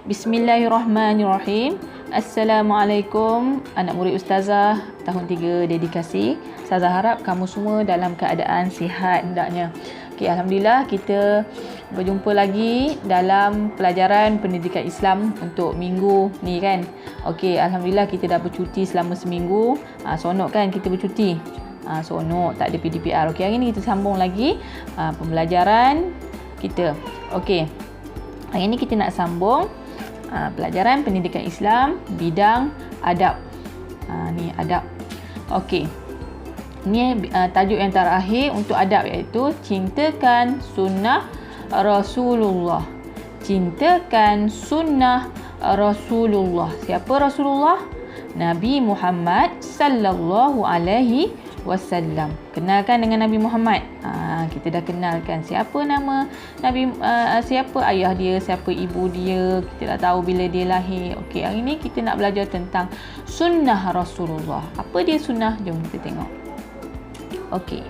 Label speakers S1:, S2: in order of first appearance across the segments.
S1: Bismillahirrahmanirrahim. Assalamualaikum anak murid Ustazah tahun 3 dedikasi. Ustazah harap kamu semua dalam keadaan sihat hendaknya. Okey, alhamdulillah kita berjumpa lagi dalam pelajaran pendidikan Islam untuk minggu ni kan. Okey, alhamdulillah kita dah bercuti selama seminggu. Seronok kan kita bercuti? Seronok, tak ada PDPR. Okey, hari ni kita sambung lagi pembelajaran kita. Okey. Hari ni kita nak sambung pelajaran pendidikan Islam bidang adab. Ni adab. Okey. Ni tajuk yang terakhir untuk adab iaitu cintakan sunnah Rasulullah. Cintakan sunnah Rasulullah. Siapa Rasulullah? Nabi Muhammad sallallahu alaihi wasallam. Kenalkan dengan Nabi Muhammad. Kita dah kenalkan siapa nama Nabi, siapa ayah dia, siapa ibu dia, kita dah tahu bila dia lahir. Okey, hari ni kita nak belajar tentang sunnah Rasulullah. Apa dia sunnah? Jom kita tengok. Okey.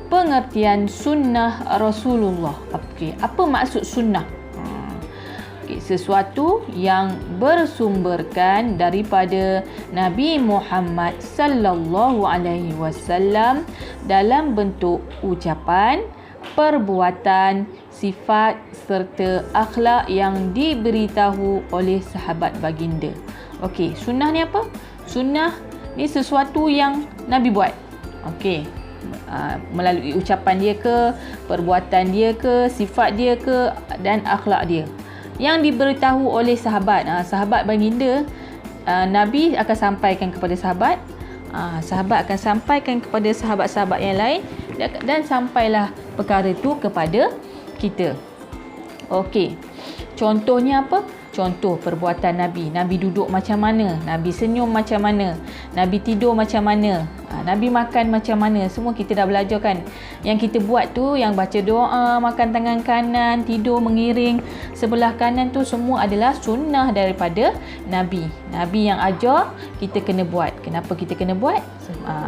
S1: Pengertian sunnah Rasulullah. Okey, apa maksud sunnah? Sesuatu yang bersumberkan daripada Nabi Muhammad sallallahu alaihi wasallam dalam bentuk ucapan, perbuatan, sifat serta akhlak yang diberitahu oleh sahabat baginda. Okey, sunnah ni apa? Sunnah ni sesuatu yang Nabi buat. Okey. Melalui ucapan dia ke, perbuatan dia ke, sifat dia ke dan akhlak dia yang diberitahu oleh sahabat. Sahabat baginda, Nabi akan sampaikan kepada sahabat, sahabat akan sampaikan kepada sahabat-sahabat yang lain dan sampailah perkara itu kepada kita. Okey. Contohnya apa? Contoh perbuatan Nabi. Nabi duduk macam mana? Nabi senyum macam mana? Nabi tidur macam mana? Nabi makan macam mana? Semua kita dah belajar kan. Yang kita buat tu, yang baca doa, makan tangan kanan, tidur mengiring sebelah kanan tu semua adalah sunnah daripada Nabi. Nabi yang ajar, kita kena buat. Kenapa kita kena buat?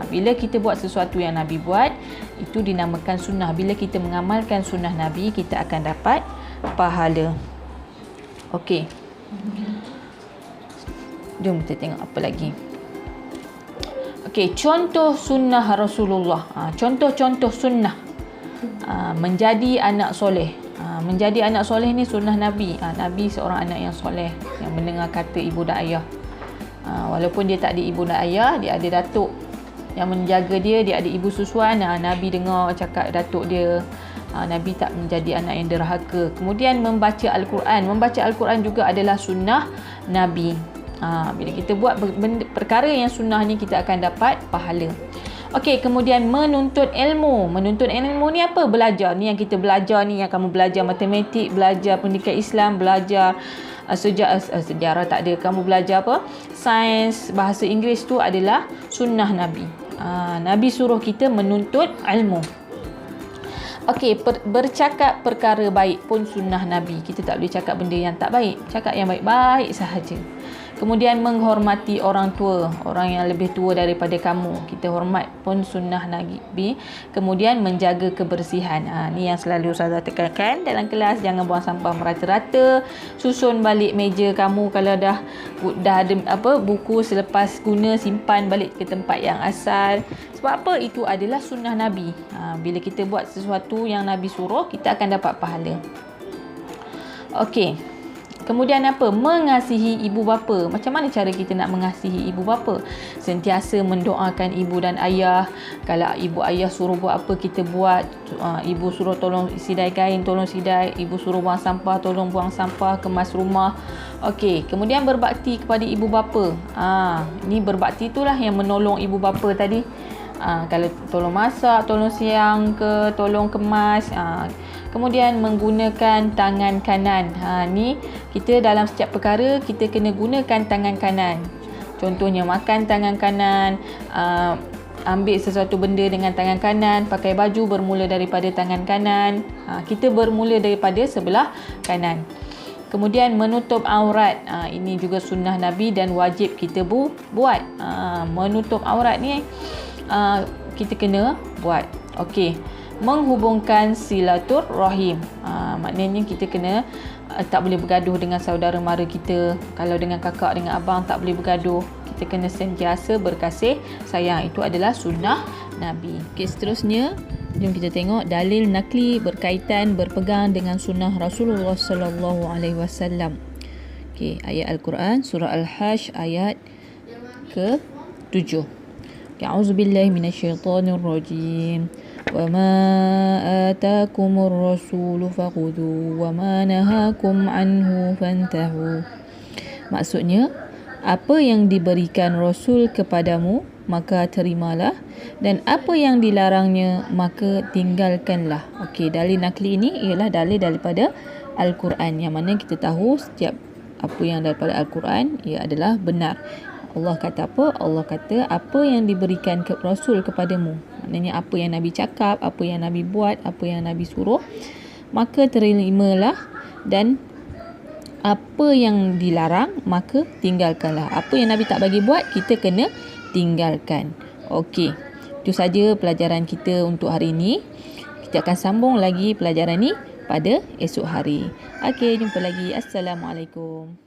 S1: Bila kita buat sesuatu yang Nabi buat, itu dinamakan sunnah. Bila kita mengamalkan sunnah Nabi, kita akan dapat pahala. Okey. Jom kita tengok apa lagi. Okey, contoh sunnah Rasulullah. Contoh-contoh sunnah. Menjadi anak soleh. Menjadi anak soleh ni sunnah Nabi. Nabi seorang anak yang soleh, yang mendengar kata ibu dan ayah. Walaupun dia tak ada ibu dan ayah, dia ada datuk yang menjaga dia, dia ada ibu susuan. Nabi dengar cakap datuk dia. Nabi tak menjadi anak yang derhaka. Kemudian membaca Al-Quran. Membaca Al-Quran juga adalah sunnah Nabi. Bila kita buat perkara yang sunnah ni, kita akan dapat pahala. Okey, kemudian menuntut ilmu. Menuntut ilmu ni apa? Belajar. Ni yang kita belajar ni, yang kamu belajar matematik, belajar pendidikan Islam, belajar sejarah tak ada. Kamu belajar apa? Sains, bahasa Inggeris tu adalah sunnah Nabi. Nabi suruh kita menuntut ilmu. Okey, bercakap perkara baik pun sunnah Nabi. Kita tak boleh cakap benda yang tak baik. Cakap yang baik-baik sahaja. Kemudian menghormati orang tua, orang yang lebih tua daripada kamu. Kita hormat pun sunnah Nabi. Kemudian menjaga kebersihan. Ni yang selalu saya tekankan dalam kelas. Jangan buang sampah merata-rata. Susun balik meja kamu kalau dah ada buku selepas guna, simpan balik ke tempat yang asal. Sebab apa? Itu adalah sunnah Nabi. Bila kita buat sesuatu yang Nabi suruh, kita akan dapat pahala. Okey. Kemudian apa? Mengasihi ibu bapa. Macam mana cara kita nak mengasihi ibu bapa? Sentiasa mendoakan ibu dan ayah. Kalau ibu ayah suruh buat apa, kita buat. Ibu suruh tolong sidai kain, tolong sidai. Ibu suruh buang sampah, tolong buang sampah, kemas rumah. Okey, kemudian berbakti kepada ibu bapa. Ni berbakti itulah yang menolong ibu bapa tadi. Kalau tolong masak, tolong siang ke, tolong kemas. Kemudian menggunakan tangan kanan. Ni kita dalam setiap perkara kita kena gunakan tangan kanan. Contohnya makan tangan kanan, ambil sesuatu benda dengan tangan kanan, pakai baju bermula daripada tangan kanan. Kita bermula daripada sebelah kanan. Kemudian menutup aurat. Ini juga sunnah Nabi dan wajib kita buat. Menutup aurat ni kita kena buat. Okey. menghubungkan silaturrahim. Maknanya kita kena tak boleh bergaduh dengan saudara mara kita. Kalau dengan kakak, dengan abang tak boleh bergaduh. Kita kena sentiasa berkasih sayang. Itu adalah sunnah Nabi. Okey, seterusnya jom kita tengok dalil nakli berkaitan berpegang dengan sunnah Rasulullah sallallahu alaihi wasallam. Okey, ayat Al-Quran surah Al-Hajj ayat ke-7. A'udzubillahi minasyaitonir rajim. Wa ma atakumur rasulu fakhudhu wa ma nahakum anhu fantahu. Maksudnya, apa yang diberikan Rasul kepadamu, maka terimalah, dan apa yang dilarangnya, maka tinggalkanlah. Okey, dalil nakli ini ialah dalil daripada Al-Quran, yang mana kita tahu setiap apa yang daripada Al-Quran ia adalah benar. Allah kata apa? Allah kata apa yang diberikan ke Rasul kepadamu. Maknanya apa yang Nabi cakap, apa yang Nabi buat, apa yang Nabi suruh, maka terimalah, dan apa yang dilarang, maka tinggalkanlah. Apa yang Nabi tak bagi buat, kita kena tinggalkan. Okey, itu saja pelajaran kita untuk hari ini. Kita akan sambung lagi pelajaran ni pada esok hari. Okey, jumpa lagi. Assalamualaikum.